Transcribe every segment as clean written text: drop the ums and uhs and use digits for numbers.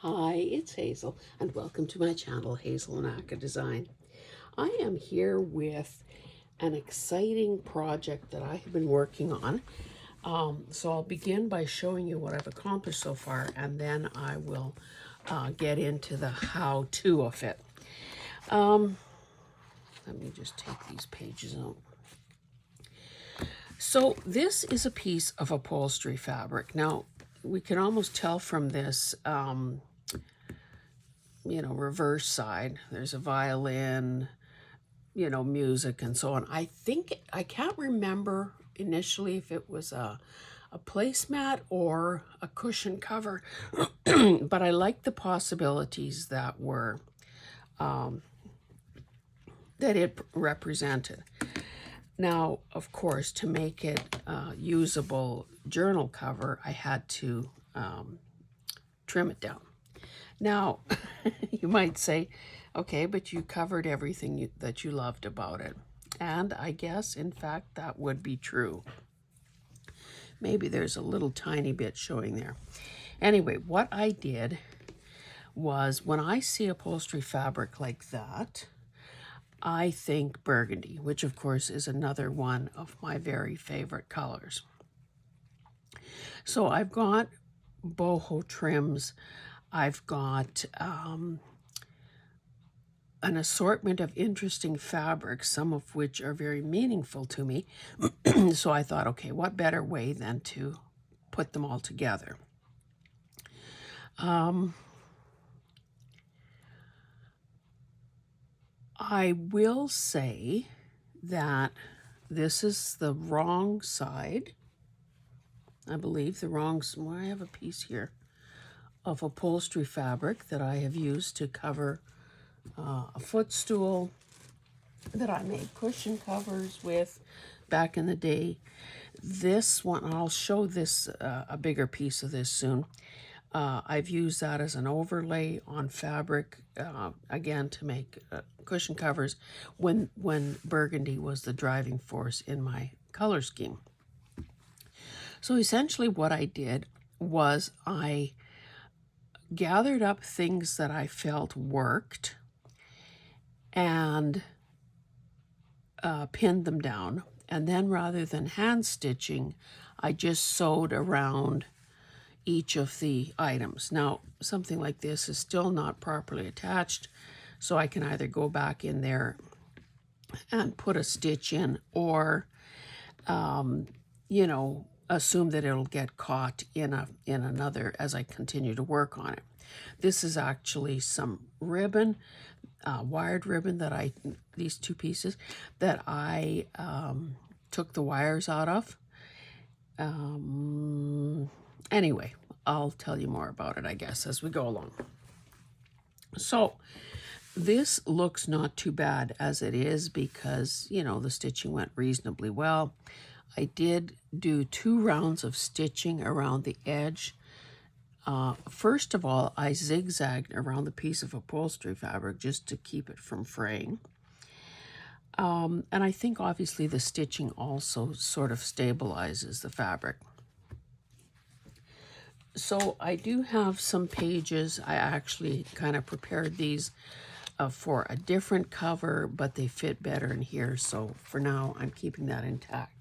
Hi, it's Hazel, and welcome to my channel, Hazel and Aka Design. I am here with an exciting project that I have been working on. So I'll begin by showing you what I've accomplished so far, and then I will get into the how-to of it. Let me just take these pages out. So this is a piece of upholstery fabric. Now, we can almost tell from this reverse side. There's a violin, music and so on. I can't remember initially if it was a placemat or a cushion cover, but I like the possibilities that were, that it represented. Now, of course, to make it a usable journal cover, I had to trim it down. Now, you might say, okay, but you covered everything that you loved about it. And I guess, in fact, that would be true. Maybe there's a little tiny bit showing there. Anyway, what I did was when I see upholstery fabric like that, I think burgundy, which of course is another one of my very favorite colors. So I've got boho trims. I've got an assortment of interesting fabrics, some of which are very meaningful to me. So I thought, okay, what better way than to put them all together? I will say that this is the wrong side. I believe the wrong, well, I have a piece here of upholstery fabric that I have used to cover a footstool that I made cushion covers with back in the day. This one, I'll show this, a bigger piece of this soon. I've used that as an overlay on fabric, again, to make cushion covers when burgundy was the driving force in my color scheme. So essentially what I did was I gathered up things that I felt worked and pinned them down. And then rather than hand stitching, I just sewed around each of the items. Now, something like this is still not properly attached, so I can either go back in there and put a stitch in or, assume that it'll get caught in another as I continue to work on it. This is actually some ribbon, wired ribbon that these two pieces that I took the wires out of. Anyway, I'll tell you more about it, I guess, as we go along. So this looks not too bad as it is because, the stitching went reasonably well. I did do 2 rounds of stitching around the edge. First of all, I zigzagged around the piece of upholstery fabric just to keep it from fraying. And I think obviously the stitching also sort of stabilizes the fabric. So I do have some pages. I actually kind of prepared these for a different cover, but they fit better in here. So for now, I'm keeping that intact.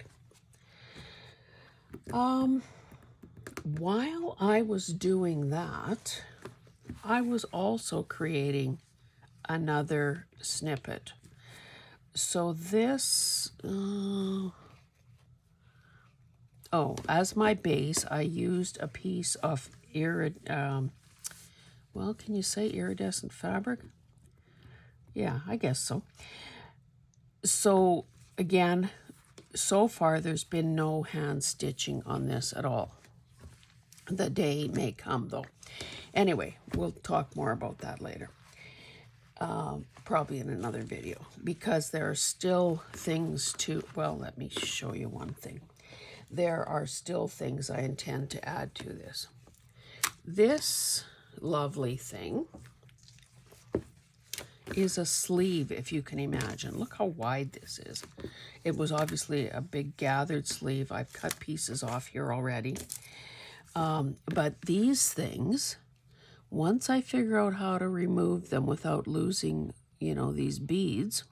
While I was doing that, I was also creating another snippet. So this, as my base, I used a piece of can you say iridescent fabric? Yeah, I guess so. So again, so far there's been no hand stitching on this at all. The day may come though. Anyway, we'll talk more about that later. Probably in another video, because there are still things to, well, let me show you one thing. There are still things I intend to add to this. This lovely thing is a sleeve, if you can imagine. Look how wide this is. It was obviously a big gathered sleeve. I've cut pieces off here already. But these things Once I figure out how to remove them without losing, these beads,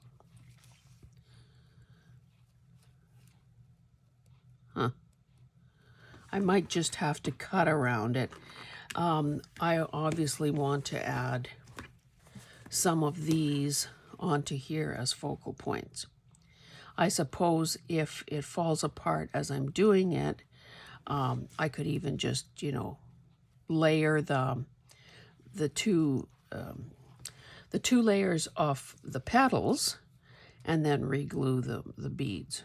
I might just have to cut around it. I obviously want to add some of these onto here as focal points. I suppose if it falls apart as I'm doing it, I could even just, layer the two layers of the petals and then re-glue the beads.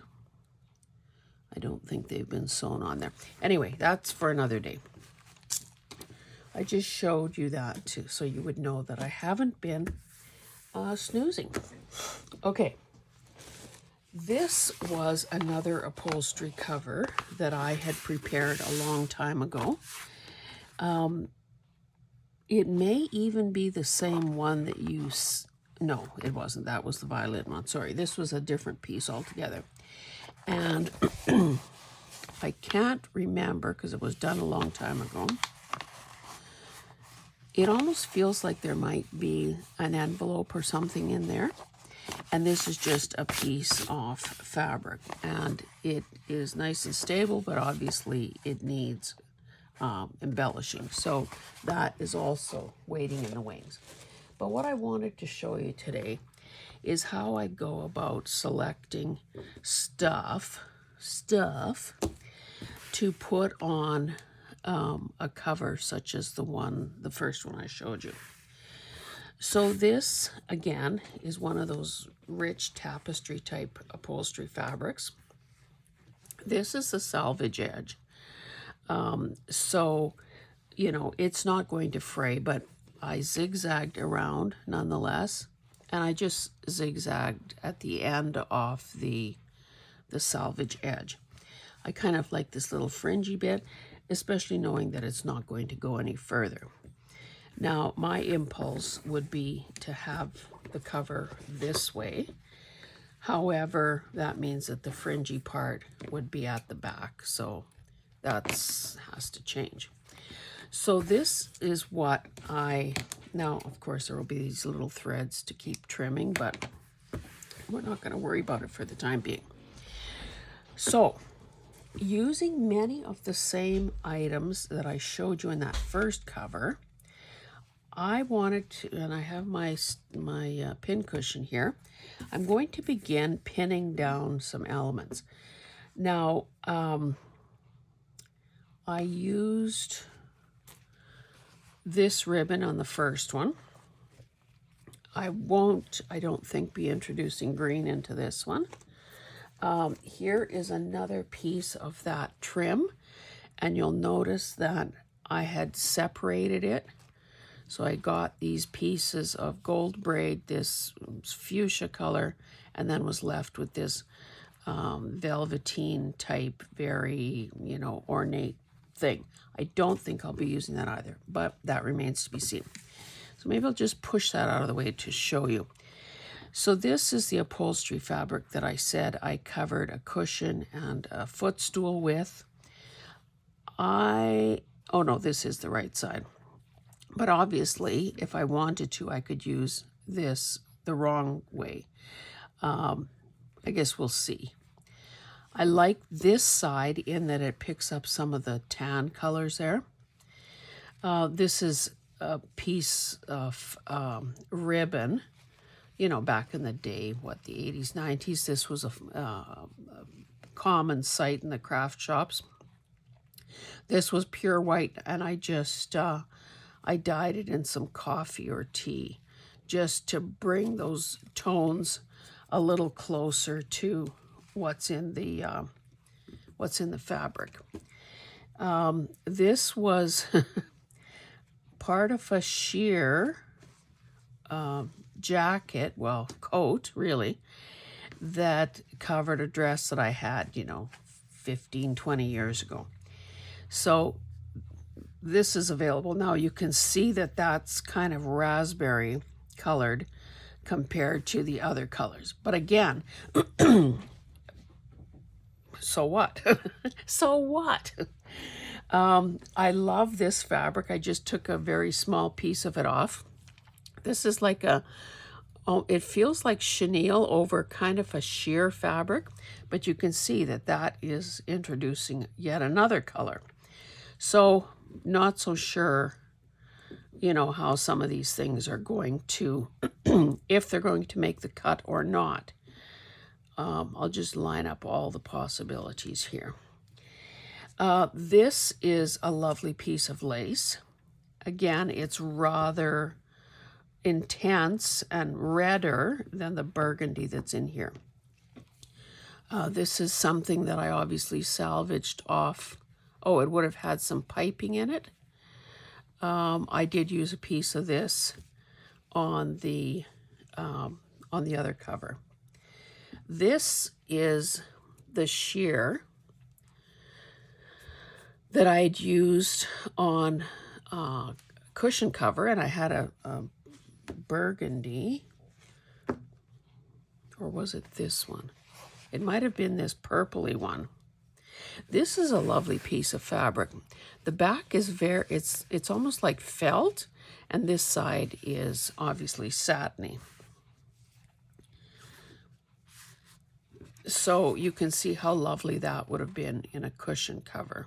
I don't think they've been sewn on there. Anyway, that's for another day. I just showed you that too, so you would know that I haven't been snoozing. Okay, this was another upholstery cover that I had prepared a long time ago. It may even be the same one that you... No, it wasn't. That was the violin one. Sorry, this was a different piece altogether. And I can't remember because it was done a long time ago. It almost feels like there might be an envelope or something in there. And this is just a piece of fabric. And it is nice and stable, but obviously it needs embellishing. So that is also waiting in the wings. But what I wanted to show you today is how I go about selecting stuff to put on a cover such as the first one I showed you. So this, again, is one of those rich tapestry type upholstery fabrics. This is the salvage edge. So, it's not going to fray, but I zigzagged around nonetheless. And I just zigzagged at the end of the salvage edge. I kind of like this little fringy bit, especially knowing that it's not going to go any further. Now, my impulse would be to have the cover this way. However, that means that the fringy part would be at the back, so that has to change. So this is what now, of course, there will be these little threads to keep trimming, but we're not going to worry about it for the time being. So, using many of the same items that I showed you in that first cover, I wanted to, and I have my pin cushion here, I'm going to begin pinning down some elements. Now, I used this ribbon on the first one. I don't think, be introducing green into this one. Here is another piece of that trim, and you'll notice that I had separated it. So I got these pieces of gold braid, this fuchsia color, and then was left with this velveteen type, very, ornate thing. I don't think I'll be using that either, but that remains to be seen. So maybe I'll just push that out of the way to show you. So this is the upholstery fabric that I said I covered a cushion and a footstool with. Oh no, this is the right side. But obviously, if I wanted to, I could use this the wrong way. I guess we'll see. I like this side in that it picks up some of the tan colors there. This is a piece of ribbon, back in the day, the 80s, 90s. This was a common sight in the craft shops. This was pure white, and I just, I dyed it in some coffee or tea just to bring those tones a little closer to what's in the fabric. This was part of a sheer jacket, coat really, that covered a dress that I had, 15, 20 years ago. So this is available now. You can see that that's kind of raspberry colored compared to the other colors. But again, so what? So what? I love this fabric. I just took a very small piece of it off. This is like it feels like chenille over kind of a sheer fabric, but you can see that that is introducing yet another color. So not so sure, how some of these things are going to, if they're going to make the cut or not. I'll just line up all the possibilities here. This is a lovely piece of lace. Again, it's rather intense and redder than the burgundy that's in here. This is something that I obviously salvaged off. Oh, it would have had some piping in it. I did use a piece of this on the other cover. This is the sheer that I'd used on cushion cover, and I had a burgundy, or was it this one? It might have been this purpley one. This is a lovely piece of fabric. The back is it's almost like felt, and this side is obviously satiny. So you can see how lovely that would have been in a cushion cover.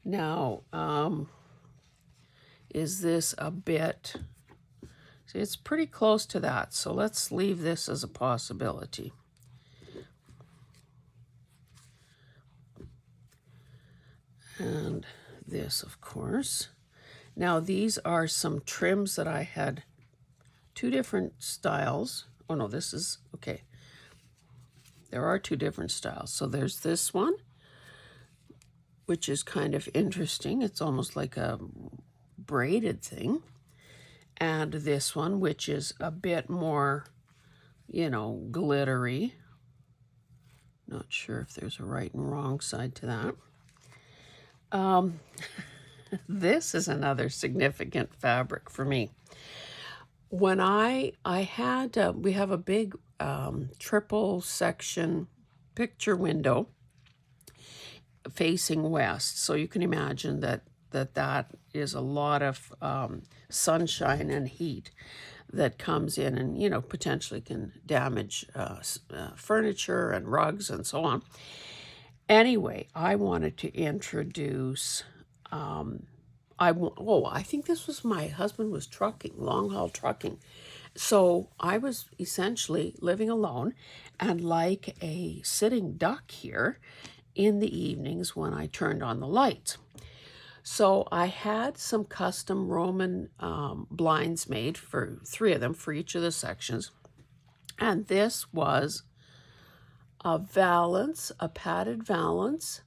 Now, is this a bit... See, it's pretty close to that, so let's leave this as a possibility. And this, of course. Now, these are some trims that I had, two different styles. Oh, no, this is... Okay. There are two different styles. So there's this one, which is kind of interesting. It's almost like a braided thing. And this one, which is a bit more, glittery. Not sure if there's a right and wrong side to that. This is another significant fabric for me. When I had, we have a big triple section picture window facing west. So you can imagine that is a lot of sunshine and heat that comes in and, potentially can damage furniture and rugs and so on. Anyway, I wanted to introduce, I think this was my husband was trucking, long haul trucking. So I was essentially living alone and like a sitting duck here in the evenings when I turned on the lights. So I had some custom Roman blinds made for 3 of them for each of the sections. And this was a valance, a padded valance,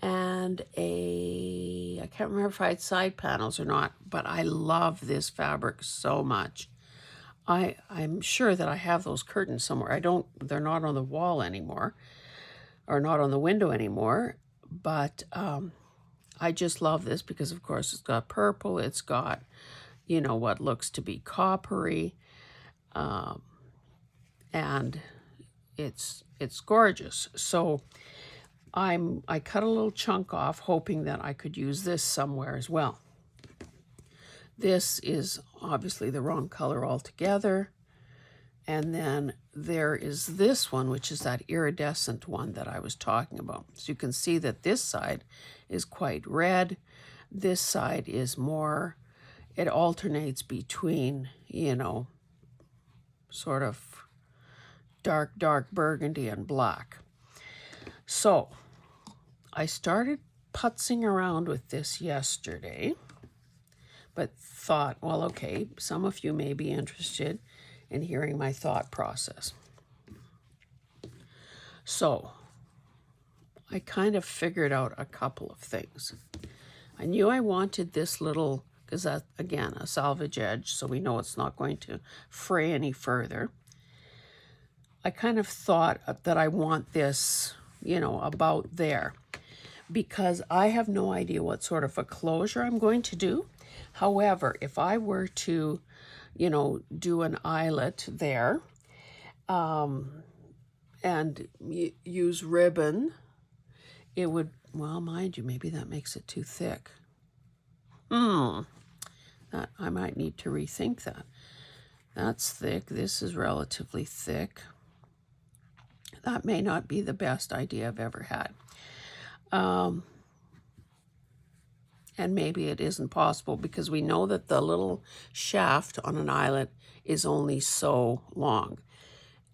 and I can't remember if I had side panels or not, but I love this fabric so much. I'm sure that I have those curtains somewhere. They're not on the wall anymore, or not on the window anymore, but I just love this because, of course, it's got purple, it's got, what looks to be coppery, and it's gorgeous. So I cut a little chunk off, hoping that I could use this somewhere as well. This is obviously the wrong color altogether. And then there is this one, which is that iridescent one that I was talking about. So you can see that this side is quite red. This side is more, it alternates between, sort of dark burgundy and black. So I started putzing around with this yesterday, but thought, well, okay, some of you may be interested in hearing my thought process. So I kind of figured out a couple of things. I knew I wanted this little, because that, again, a salvage edge, so we know it's not going to fray any further. I kind of thought that I want this, about there, because I have no idea what sort of a closure I'm going to do. However, if I were to, do an eyelet there, and use ribbon, it would Well, mind you, maybe that makes it too thick. That I might need to rethink that. That's thick. This is relatively thick. That may not be the best idea I've ever had. And maybe it isn't possible because we know that the little shaft on an eyelet is only so long.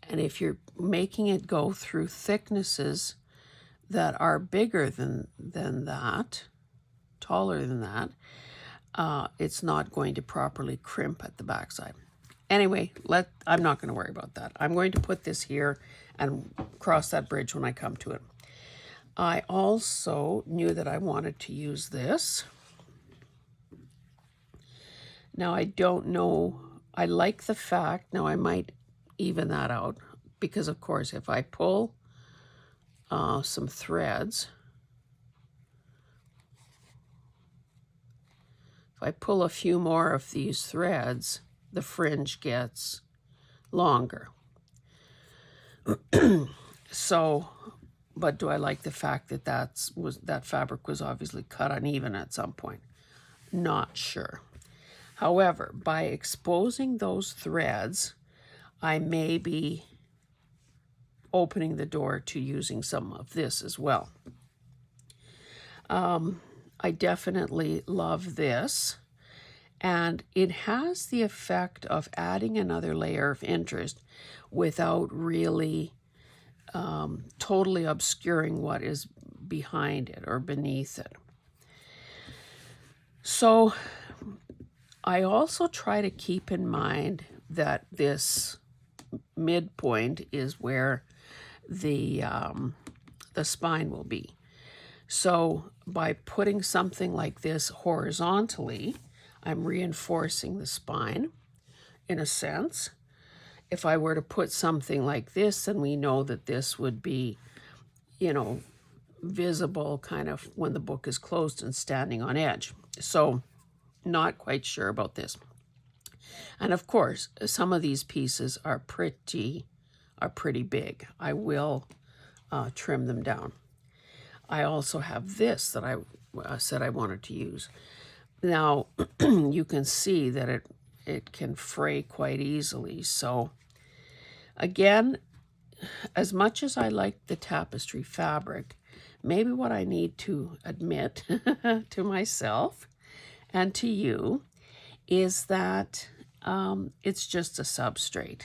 And if you're making it go through thicknesses that are bigger than that, taller than that, it's not going to properly crimp at the backside. Anyway, I'm not going to worry about that. I'm going to put this here and cross that bridge when I come to it. I also knew that I wanted to use this. Now, I don't know. I like the fact, now I might even that out, because of course, if I pull some threads, if I pull a few more of these threads, the fringe gets longer. So, but do I like the fact that that fabric was obviously cut uneven at some point? Not sure. However, by exposing those threads, I may be opening the door to using some of this as well. I definitely love this, and it has the effect of adding another layer of interest without really totally obscuring what is behind it or beneath it. So I also try to keep in mind that this midpoint is where the spine will be. So by putting something like this horizontally, I'm reinforcing the spine in a sense. If I were to put something like this, then we know that this would be, visible kind of when the book is closed and standing on edge. So not quite sure about this. And of course, some of these pieces are pretty big. I will trim them down. I also have this that I said I wanted to use. Now, you can see that it can fray quite easily. So again, as much as I like the tapestry fabric, maybe what I need to admit to myself and to you is that it's just a substrate.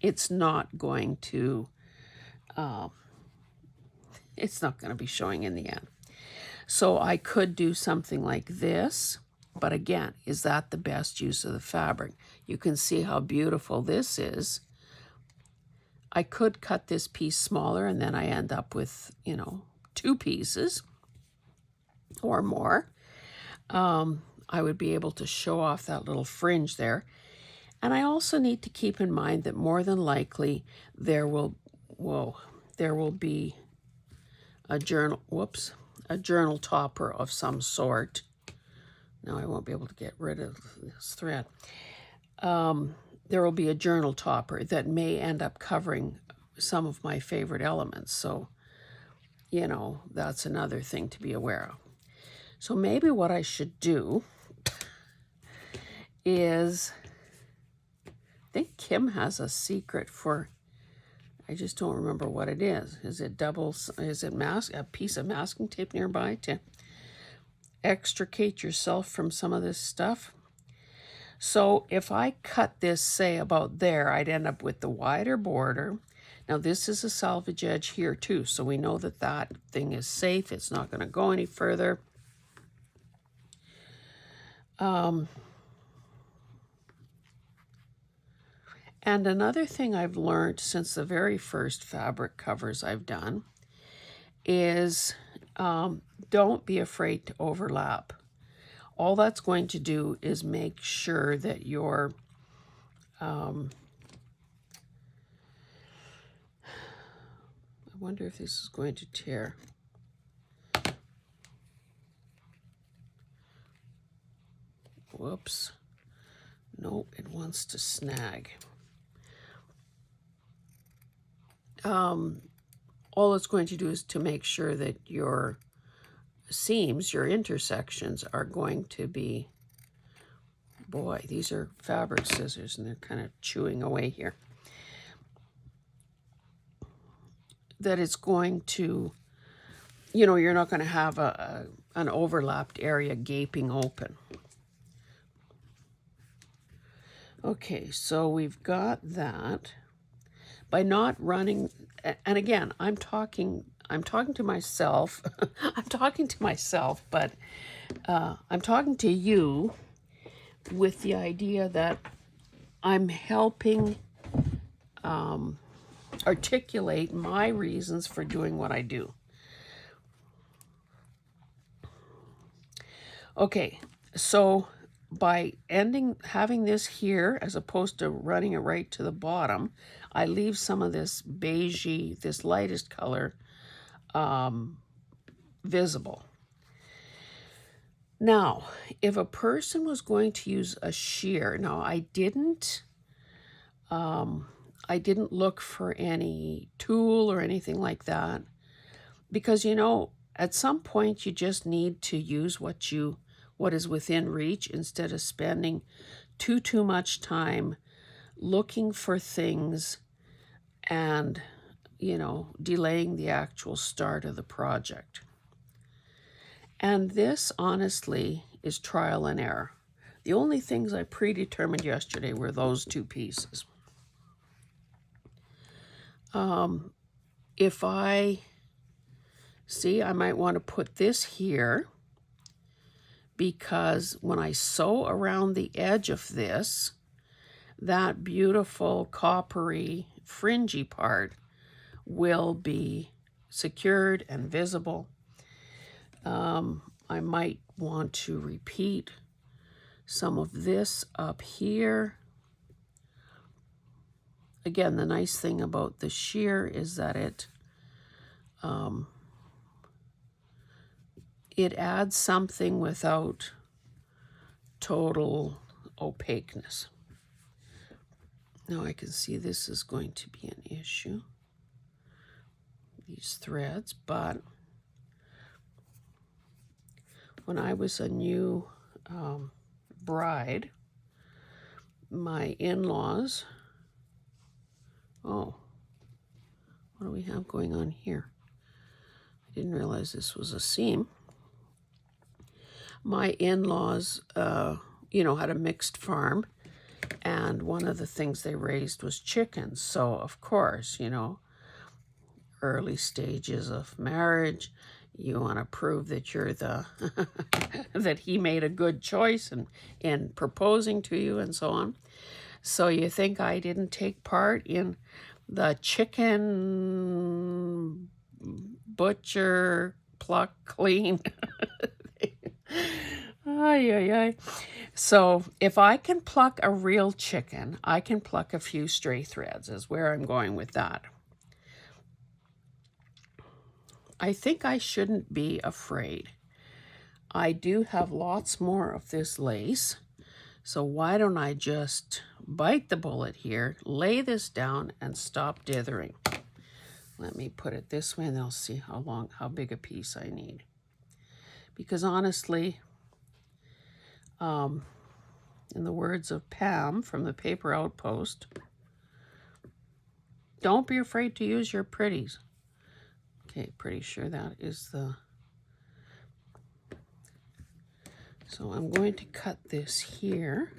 It's not going to be showing in the end. So I could do something like this, but again, is that the best use of the fabric? You can see how beautiful this is. I could cut this piece smaller and then I end up with, 2 pieces or more. I would be able to show off that little fringe there. And I also need to keep in mind that more than likely there will be a journal topper of some sort. Now I won't be able to get rid of this thread. There will be a journal topper that may end up covering some of my favorite elements. So, that's another thing to be aware of. So maybe what I should do is, I think Kim has a secret for, I just don't remember what it is. Is it a piece of masking tape nearby to extricate yourself from some of this stuff? So if I cut this, say, about there, I'd end up with the wider border. Now this is a salvage edge here too, so we know that that thing is safe. It's not going to go any further. And another thing I've learned since the very first fabric covers I've done is don't be afraid to overlap. All that's going to do is make sure that your I wonder if this is going to tear. Whoops. No, it wants to snag. All it's going to do is to make sure that your seams, your intersections, are going to be, boy, these are fabric scissors and they're kind of chewing away here, that it's going to, you know, you're not going to have an overlapped area gaping open. Okay, so we've got that. By not running, and again, I'm talking to myself. I'm talking to myself, but I'm talking to you with the idea that I'm helping articulate my reasons for doing what I do. Okay, so by having this here, as opposed to running it right to the bottom, I leave some of this beigey, this lightest color, visible. Now, if a person was going to use a shear, now I didn't look for any tool or anything like that, because, you know, at some point you just need to use what is within reach, instead of spending too much time looking for things and, you know, delaying the actual start of the project. And this, honestly, is trial and error. The only things I predetermined yesterday were those two pieces. If I might want to put this here, because when I sew around the edge of this, that beautiful coppery fringy part will be secured and visible. I might want to repeat some of this up here. Again, the nice thing about the shear is that it adds something without total opaqueness. Now I can see this is going to be an issue, these threads, but when I was a new bride, my in-laws, oh, what do we have going on here? I didn't realize this was a seam. My in-laws, you know, had a mixed farm, and one of the things they raised was chickens. So, of course, you know, early stages of marriage, you want to prove that you're that he made a good choice in proposing to you and so on. So you think I didn't take part in the chicken butcher, pluck, clean? Ay, ay, ay. So if I can pluck a real chicken, I can pluck a few stray threads, is where I'm going with that. I think I shouldn't be afraid. I do have lots more of this lace, so why don't I just bite the bullet here, lay this down, and stop dithering. Let me put it this way, and I'll see how big a piece I need. Because honestly, in the words of Pam from the Paper Outpost, don't be afraid to use your pretties. Okay, pretty sure that is the... So I'm going to cut this here,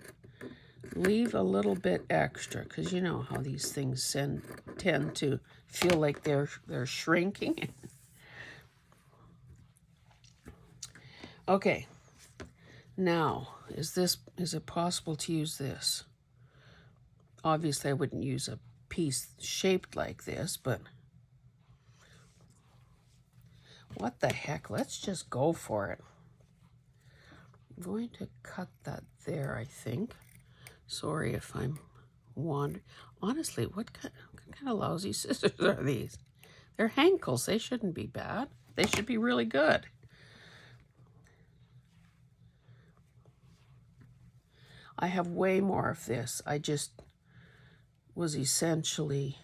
leave a little bit extra, because you know how these things tend to feel like they're shrinking. Okay, now, is it possible to use this? Obviously, I wouldn't use a piece shaped like this, but what the heck? Let's just go for it. I'm going to cut that there, I think. Sorry if I'm wandering. Honestly, what kind of lousy scissors are these? They're Henckels. They shouldn't be bad. They should be really good. I have way more of this. I just was essentially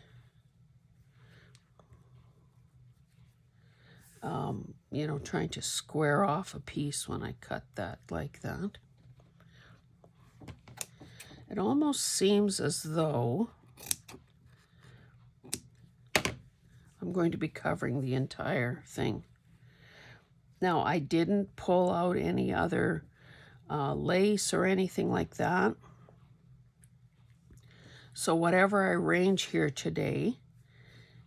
you know, trying to square off a piece when I cut that like that. It almost seems as though I'm going to be covering the entire thing. Now, I didn't pull out any other lace or anything like that. So whatever I arrange here today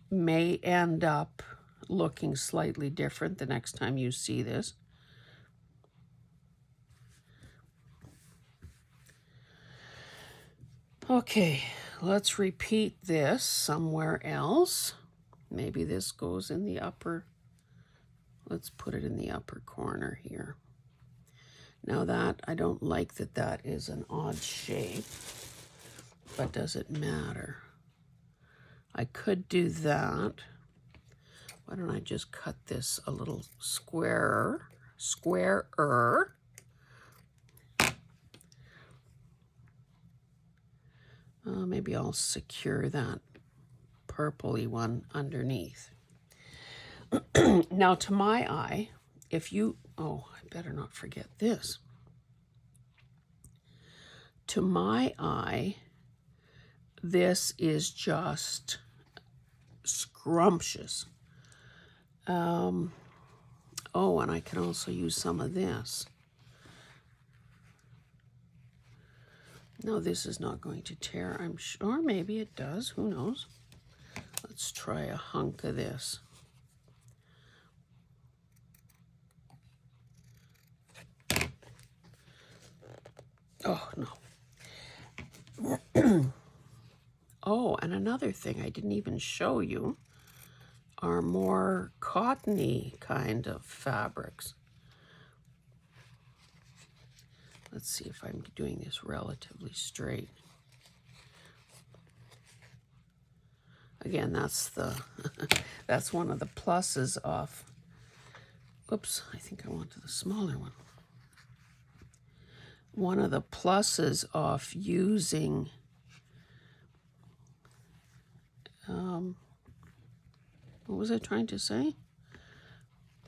may end up looking slightly different the next time you see this. Okay, let's repeat this somewhere else. Maybe this goes in the upper, let's put it in the upper corner here. Now that, I don't like that that is an odd shape, but does it matter? I could do that. Why don't I just cut this a little squarer? Maybe I'll secure that purpley one underneath. Now to my eye, if you, oh, I better not forget this. To my eye, this is just scrumptious. Oh, and I can also use some of this. No, this is not going to tear, I'm sure. Maybe it does, who knows? Let's try a hunk of this. Oh, no. Oh, and another thing I didn't even show you are more cottony kind of fabrics. Let's see if I'm doing this relatively straight. Again, that's the that's one of the pluses of, oops, I think I wanted the smaller one. One of the pluses of using what was I trying to say?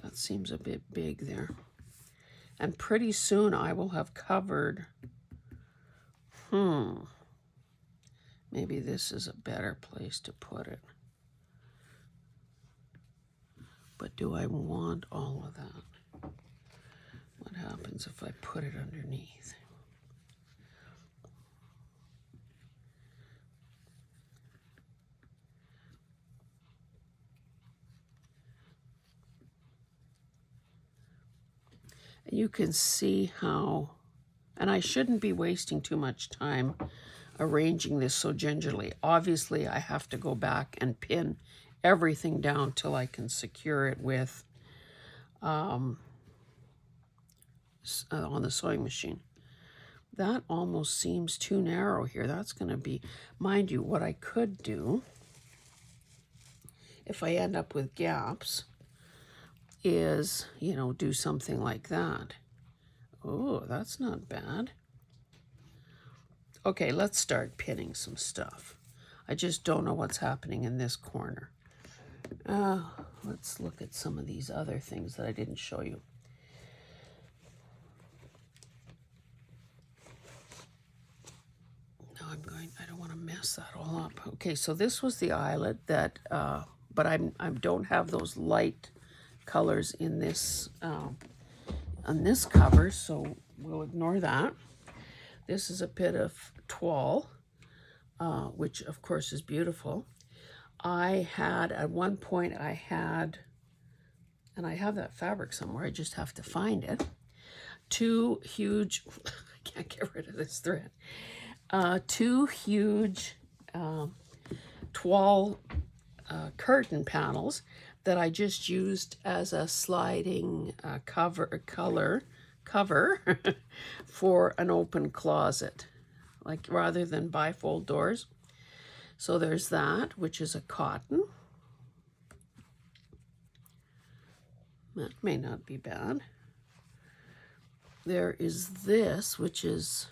That seems a bit big there. And pretty soon I will have covered, maybe this is a better place to put it. But do I want all of that? What happens if I put it underneath? You can see how, and I shouldn't be wasting too much time arranging this so gingerly. Obviously, I have to go back and pin everything down till I can secure it with on the sewing machine. That almost seems too narrow here. That's going to be, mind you, what I could do if I end up with gaps is, you know, do something like that. Oh, that's not bad. Okay, let's start pinning some stuff. I just don't know what's happening in this corner. Let's look at some of these other things that I didn't show you. No, I don't want to mess that all up. Okay, so this was the eyelet that, but I don't have those light colors in this on this cover, so we'll ignore that. This is a bit of toile, which of course is beautiful. I had, at one point I had, and I have that fabric somewhere, I just have to find it, two huge, I can't get rid of this thread, two huge toile curtain panels that I just used as a sliding cover for an open closet, like rather than bifold doors. So there's that, which is a cotton. That may not be bad. There is this, which is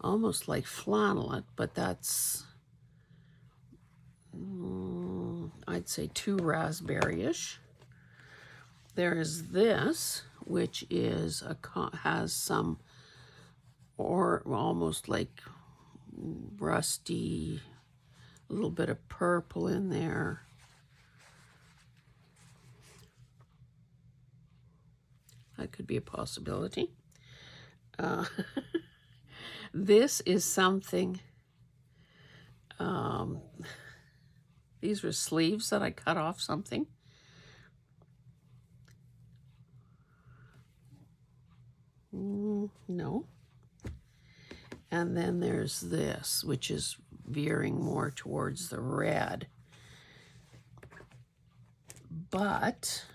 almost like flannelette, but that's, I'd say too raspberry-ish. there is this, which is has some, or almost like rusty, a little bit of purple in there. That could be a possibility. This is something, these were sleeves that I cut off something. No. And then there's this, which is veering more towards the red. But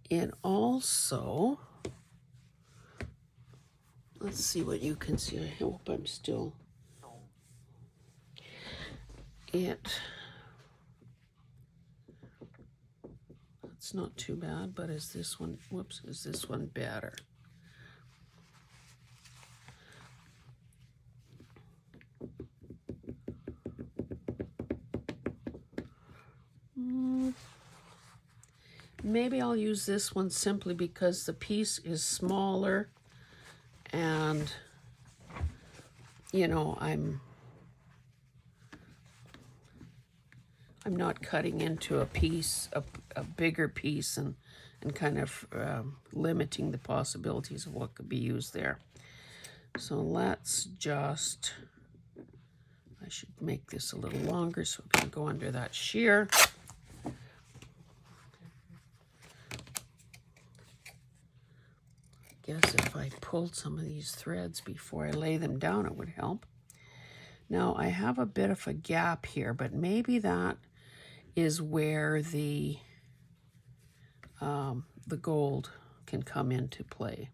it also, let's see what you can see. I hope I'm still, it's not too bad, but is this one, whoops, is this one better? Maybe I'll use this one simply because the piece is smaller and, you know, I'm not cutting into a piece, a bigger piece, and kind of limiting the possibilities of what could be used there. So let's just, I should make this a little longer so it can go under that shear. I guess if I pulled some of these threads before I lay them down, it would help. Now I have a bit of a gap here, but maybe that is where the gold can come into play.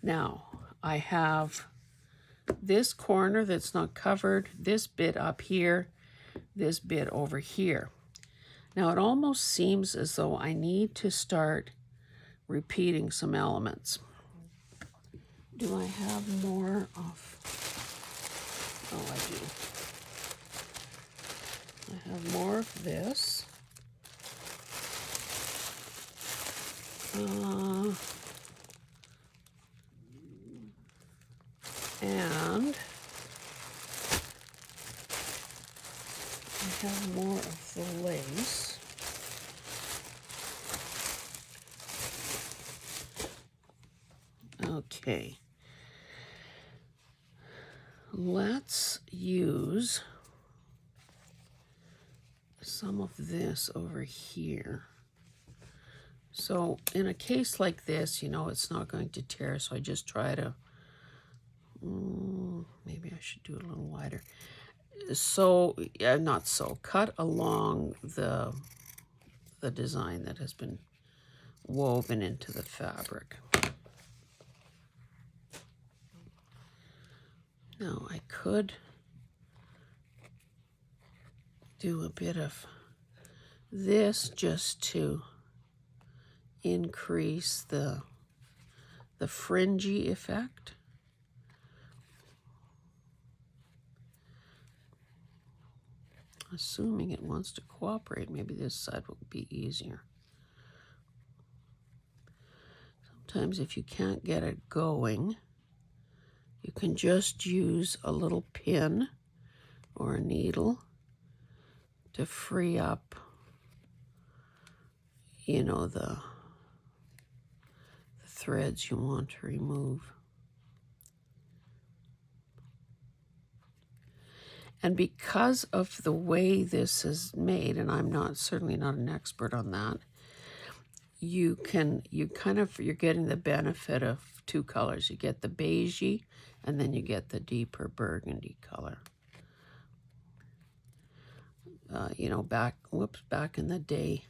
Now I have this corner that's not covered, this bit up here, this bit over here. Now it almost seems as though I need to start repeating some elements. Do I have more of, oh I do. I have more of this. And I have more of the lace. Okay. Let's use some of this over here. So in a case like this, you know, it's not going to tear, so I just try to, maybe I should do it a little wider. So, not so, cut along the design that has been woven into the fabric. Now I could do a bit of this just to increase the fringy effect. Assuming it wants to cooperate, maybe this side will be easier. Sometimes if you can't get it going, you can just use a little pin or a needle to free up, you know, the threads you want to remove. And because of the way this is made, and I'm certainly not an expert on that, you're getting the benefit of two colors. You get the beigey, and then you get the deeper burgundy color. You know, back in the day,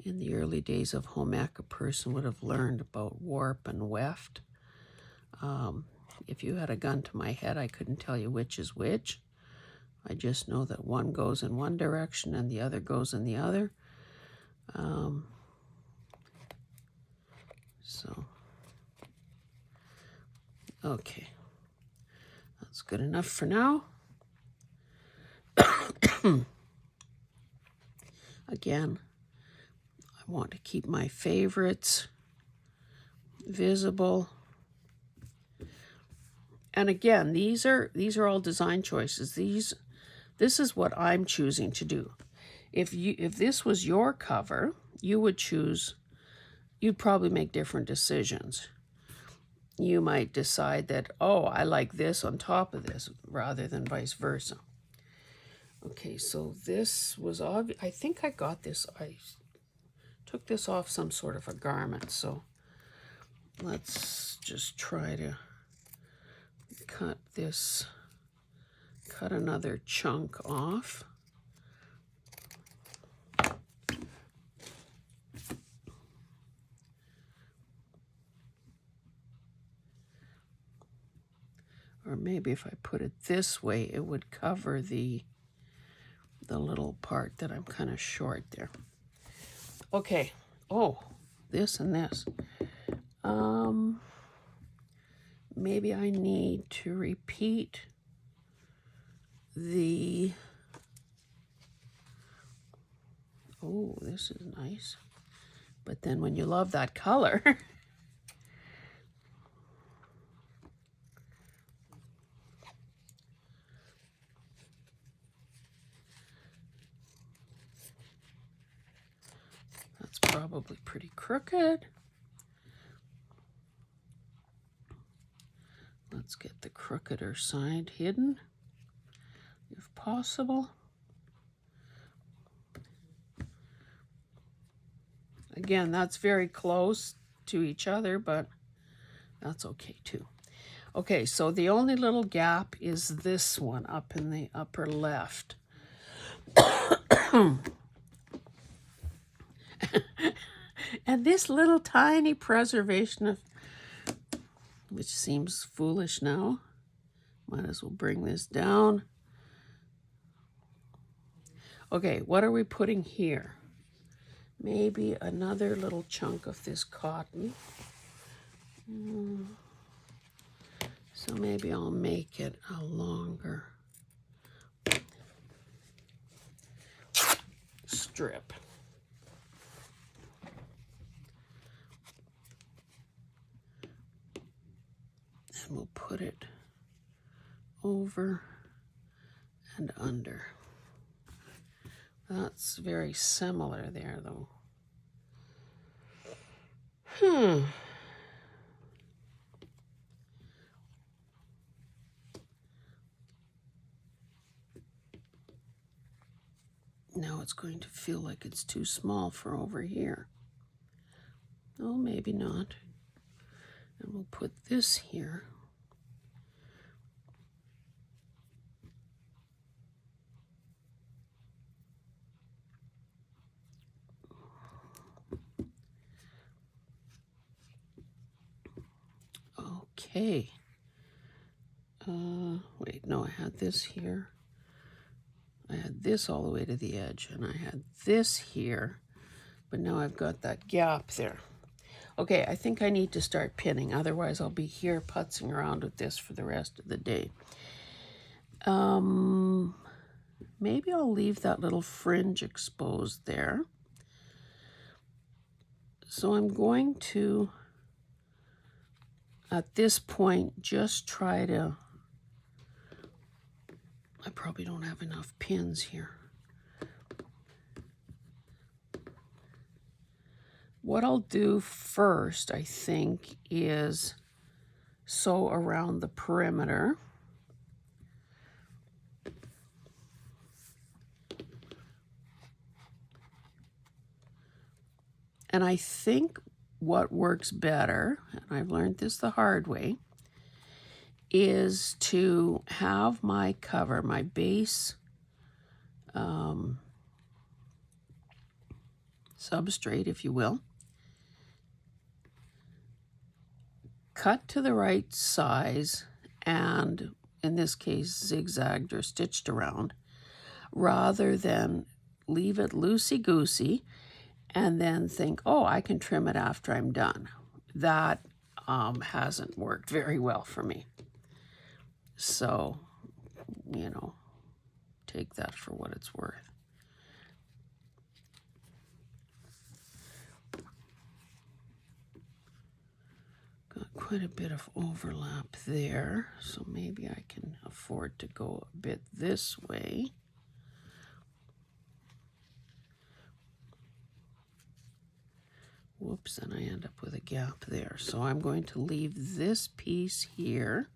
in the early days of home ec, a person would have learned about warp and weft. If you had a gun to my head, I couldn't tell you which is which. I just know that one goes in one direction and the other goes in the other. So, okay. That's good enough for now. Again, I want to keep my favorites visible. And again, these are all design choices. This is what I'm choosing to do. If this was your cover, you'd probably make different decisions. You might decide that, oh, I like this on top of this rather than vice versa. Okay, so this was obvious. I think I got this. I took this off some sort of a garment, so let's just try to cut another chunk off. Or maybe if I put it this way, it would cover the little part that I'm kind of short there. Okay. Oh, this and this. Maybe I need to repeat the... Oh, this is nice. But then when you love that color... That's probably pretty crooked. Let's get the crookeder side hidden, if possible. Again, that's very close to each other, but that's okay too. Okay, so the only little gap is this one up in the upper left. And this little tiny preservation of, which seems foolish now. Might as well bring this down. Okay, what are we putting here? Maybe another little chunk of this cotton. So maybe I'll make it a longer strip. And we'll put it over and under. That's very similar there, though. Now it's going to feel like it's too small for over here. Oh, maybe not. And we'll put this here. Okay. Wait, no, I had this here. I had this all the way to the edge, and I had this here, but now I've got that gap there. Okay, I think I need to start pinning, otherwise I'll be here putzing around with this for the rest of the day. Maybe I'll leave that little fringe exposed there. So I'm going to, at this point, just try to, I probably don't have enough pins here. What I'll do first, I think, is sew around the perimeter. And I think what works better, and I've learned this the hard way, is to have my cover, my base substrate, if you will, cut to the right size and, in this case, zigzagged or stitched around, rather than leave it loosey-goosey and then think, oh, I can trim it after I'm done. That hasn't worked very well for me. So, you know, take that for what it's worth. quite a bit of overlap there, so maybe I can afford to go a bit this way. Whoops, and I end up with a gap there. So I'm going to leave this piece here.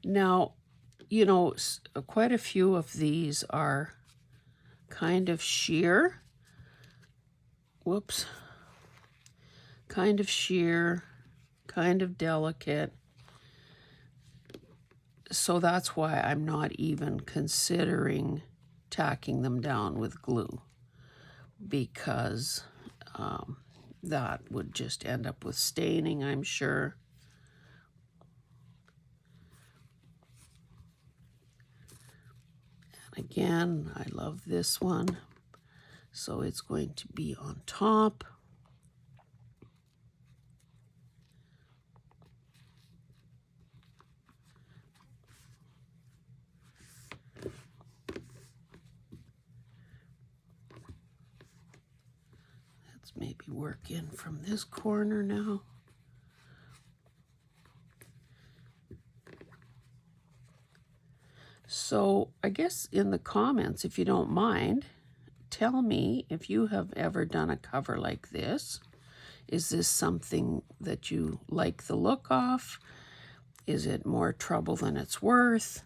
Now, you know, quite a few of these are kind of sheer. Whoops. Kind of sheer, kind of delicate. So that's why I'm not even considering tacking them down with glue, because that would just end up with staining, I'm sure. And again, I love this one, so it's going to be on top. Let's maybe work in from this corner now. So I guess in the comments, if you don't mind, tell me if you have ever done a cover like this. Is this something that you like the look of? Is it more trouble than it's worth?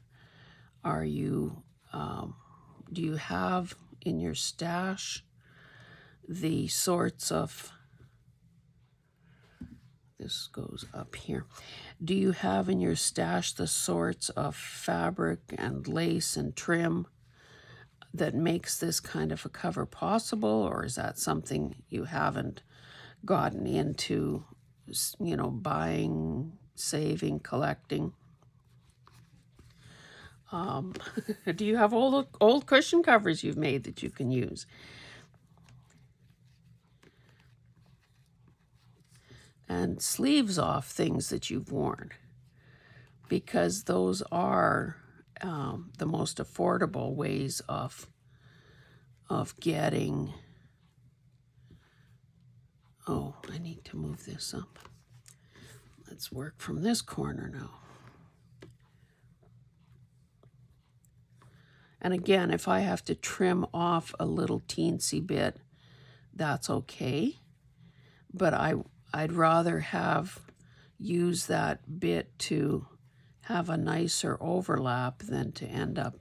Are you, do you have in your stash the sorts of, this goes up here. Do you have in your stash the sorts of fabric and lace and trim that makes this kind of a cover possible? Or is that something you haven't gotten into, you know, buying, saving, collecting? Do you have old cushion covers you've made that you can use? And sleeves off things that you've worn, because those are the most affordable ways of getting. Oh, I need to move this up. Let's work from this corner now. And again, if I have to trim off a little teensy bit, that's okay. But I'd rather have use that bit to have a nicer overlap than to end up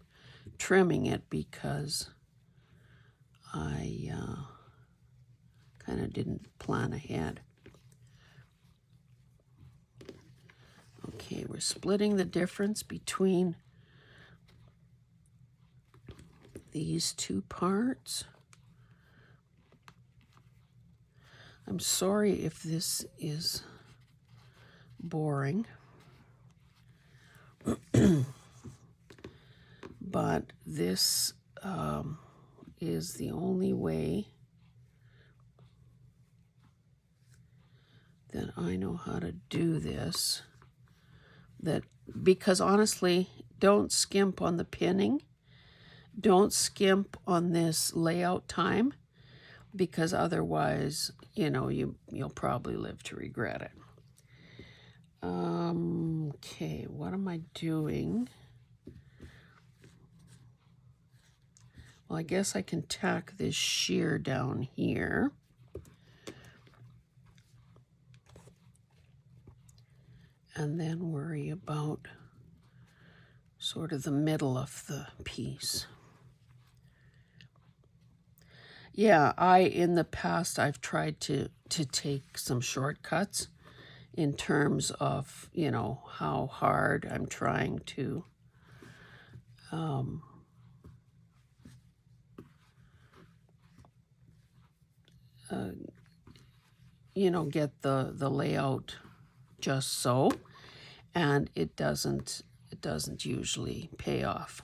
trimming it, because I kind of didn't plan ahead. Okay, we're splitting the difference between these two parts. I'm sorry if this is boring, but this is the only way that I know how to do this. Because honestly, don't skimp on the pinning. Don't skimp on this layout time, because otherwise, you know, you'll probably live to regret it. Okay, what am I doing? Well, I guess I can tack this sheer down here. And then worry about sort of the middle of the piece. Yeah, in the past, I've tried to take some shortcuts in terms of, you know, how hard I'm trying to you know, get the layout just so, and it doesn't usually pay off.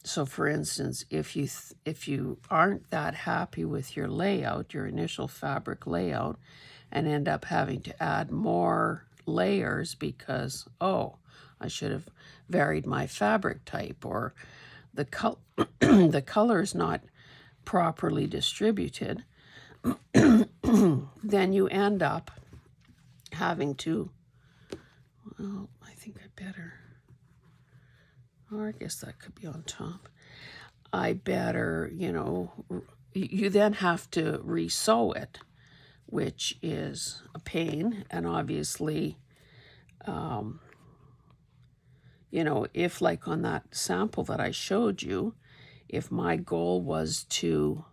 So for instance, if you aren't that happy with your layout, your initial fabric layout, and end up having to add more layers because, oh, I should have varied my fabric type, or the the color is not properly distributed, then you end up having to, well, I think I better, or I guess that could be on top. I better, you know, you then have to re-sew it, which is a pain. And obviously, you know, if like on that sample that I showed you, if my goal was to,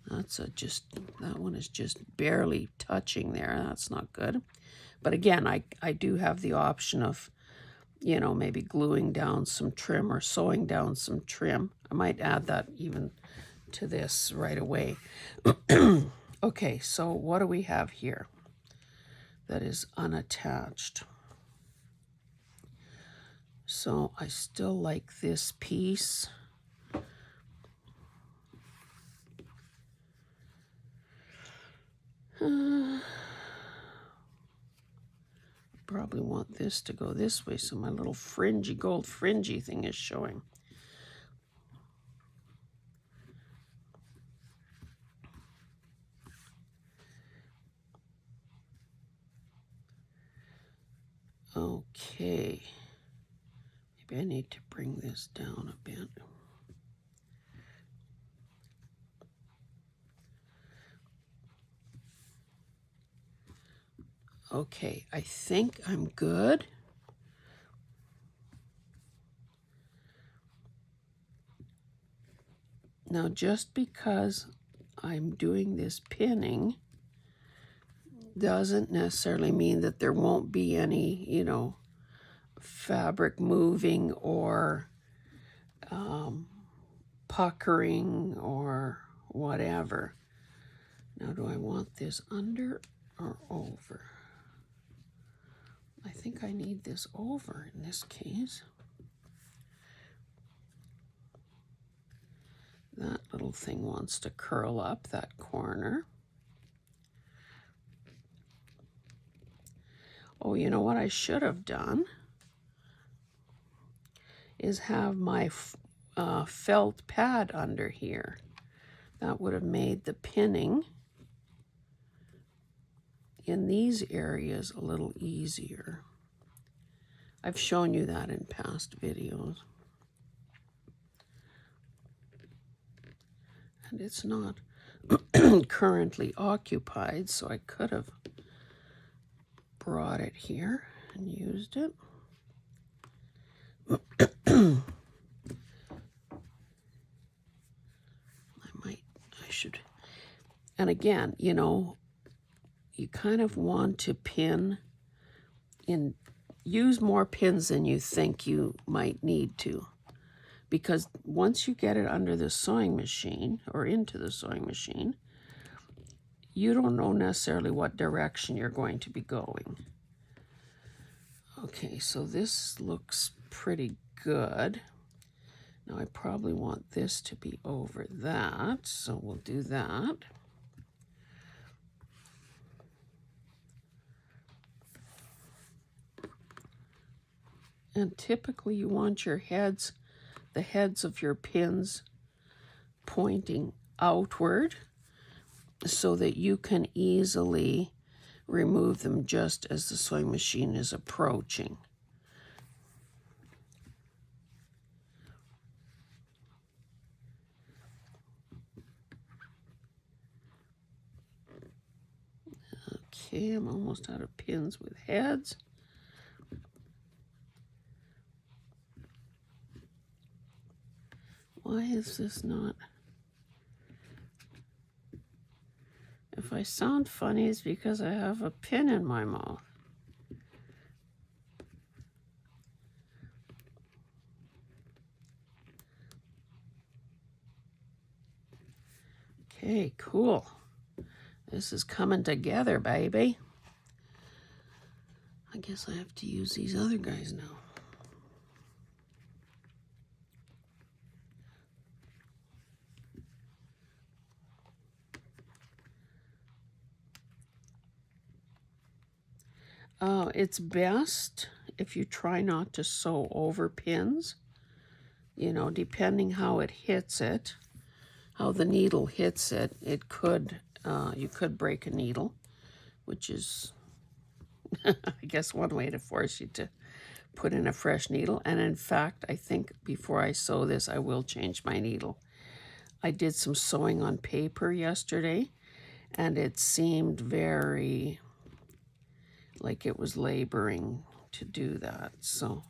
that one is just barely touching there. That's not good. But again, I do have the option of, you know, maybe gluing down some trim or sewing down some trim. I might add that even to this right away. Okay, so what do we have here that is unattached? So I still like this piece. Probably want this to go this way so my little fringy, gold fringy thing is showing. Okay, maybe I need to bring this down a bit. Okay, I think I'm good. Now, just because I'm doing this pinning doesn't necessarily mean that there won't be any, you know, fabric moving or puckering or whatever. Now, do I want this under or over? I think I need this over in this case. That little thing wants to curl up, that corner. Oh, you know what I should have done is have my felt pad under here. That would have made the pinning in these areas a little easier. I've shown you that in past videos. And it's not currently occupied, so I could have brought it here and used it. I should. And again, you know, you kind of want to pin in, use more pins than you think you might need to. Because once you get it under the sewing machine or into the sewing machine, you don't know necessarily what direction you're going to be going. Okay, so this looks pretty good. Now I probably want this to be over that, so we'll do that. And typically you want your heads, the heads of your pins pointing outward so that you can easily remove them just as the sewing machine is approaching. Okay, I'm almost out of pins with heads. Why is this not? If I sound funny, it's because I have a pin in my mouth. Okay, cool. This is coming together, baby. I guess I have to use these other guys now. It's best if you try not to sew over pins. You know, depending how it hits it, how the needle hits it, it could you could break a needle, which is, I guess, one way to force you to put in a fresh needle. And in fact, I think before I sew this, I will change my needle. I did some sewing on paper yesterday, and it seemed very like it was laboring to do that. So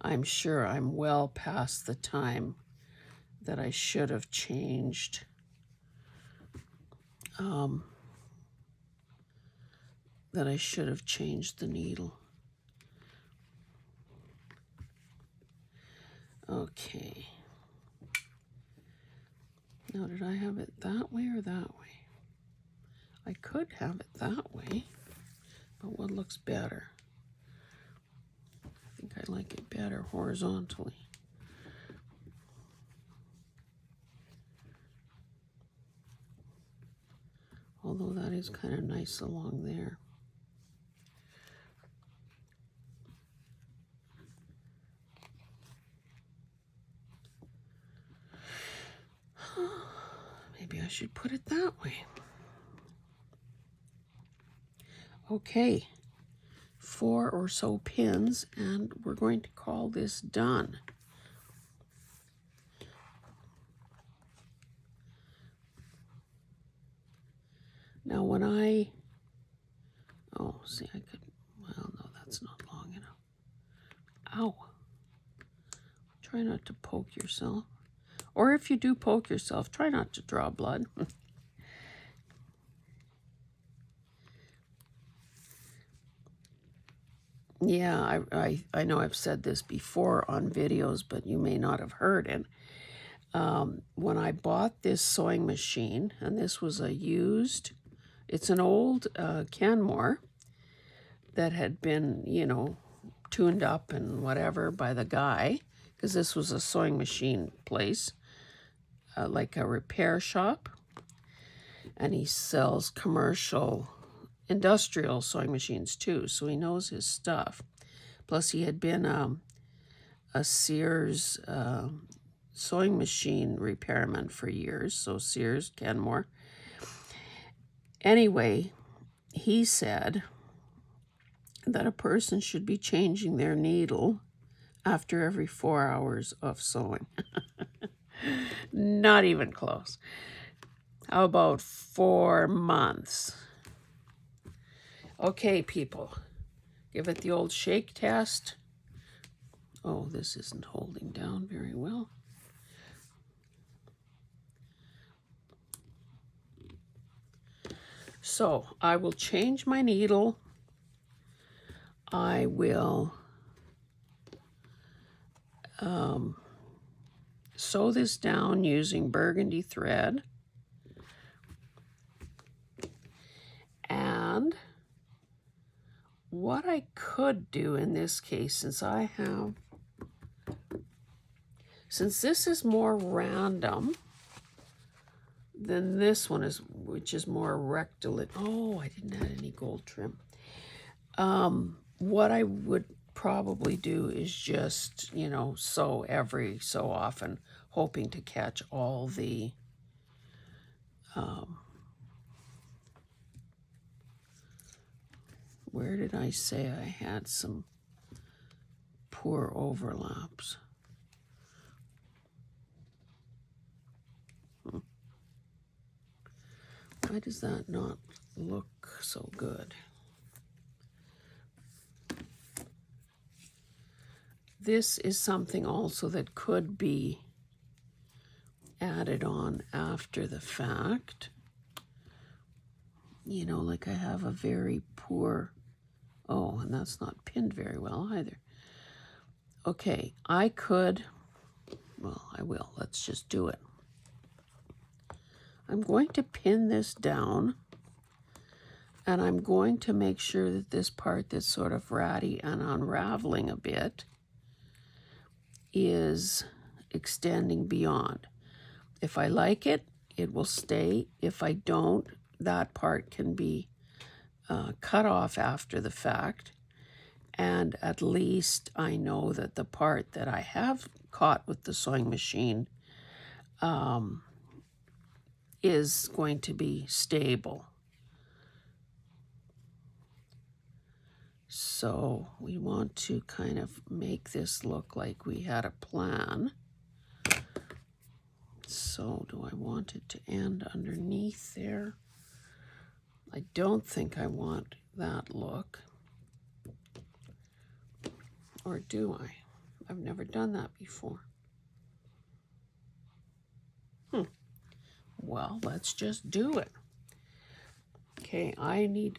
I'm sure I'm well past the time that I should have changed the needle. Okay. Now, did I have it that way or that way? I could have it that way, but what looks better? I think I like it better horizontally. Although that is kind of nice along there. Maybe I should put it that way. Okay, 4 or so pins, and we're going to call this done. Now when I well, no, that's not long enough. Ow. Try not to poke yourself. Or if you do poke yourself, try not to draw blood. Yeah, I know I've said this before on videos, but you may not have heard it. When I bought this sewing machine, and this was a used, it's an old Canmore that had been, tuned up and whatever by the guy, because this was a sewing machine place, like a repair shop, and he sells commercial industrial sewing machines too, so he knows his stuff. Plus he had been a Sears sewing machine repairman for years, so Sears, Canmore. Anyway, he said that a person should be changing their needle after every 4 hours of sewing. Not even close. How about 4 months? Okay, people, give it the old shake test. Oh, this isn't holding down very well. So I will change my needle. I will sew this down using burgundy thread. And what I could do in this case, since this is more random than this one is, which is more rectal. Oh, I didn't add any gold trim. What I would probably do is just, sew every so often, hoping to catch all the where did I say I had some poor overlaps? Why does that not look so good? This is something also that could be added on after the fact. Like I have a very poor, and that's not pinned very well either. Okay, I will. Let's just do it. I'm going to pin this down, and I'm going to make sure that this part that's sort of ratty and unraveling a bit is extending beyond. If I like it, it will stay. If I don't, that part can be cut off after the fact. And at least I know that the part that I have caught with the sewing machine is going to be stable. So we want to kind of make this look like we had a plan. So do I want it to end underneath there? I don't think I want that look. Or do I? I've never done that before. Well, let's just do it. Okay, I'm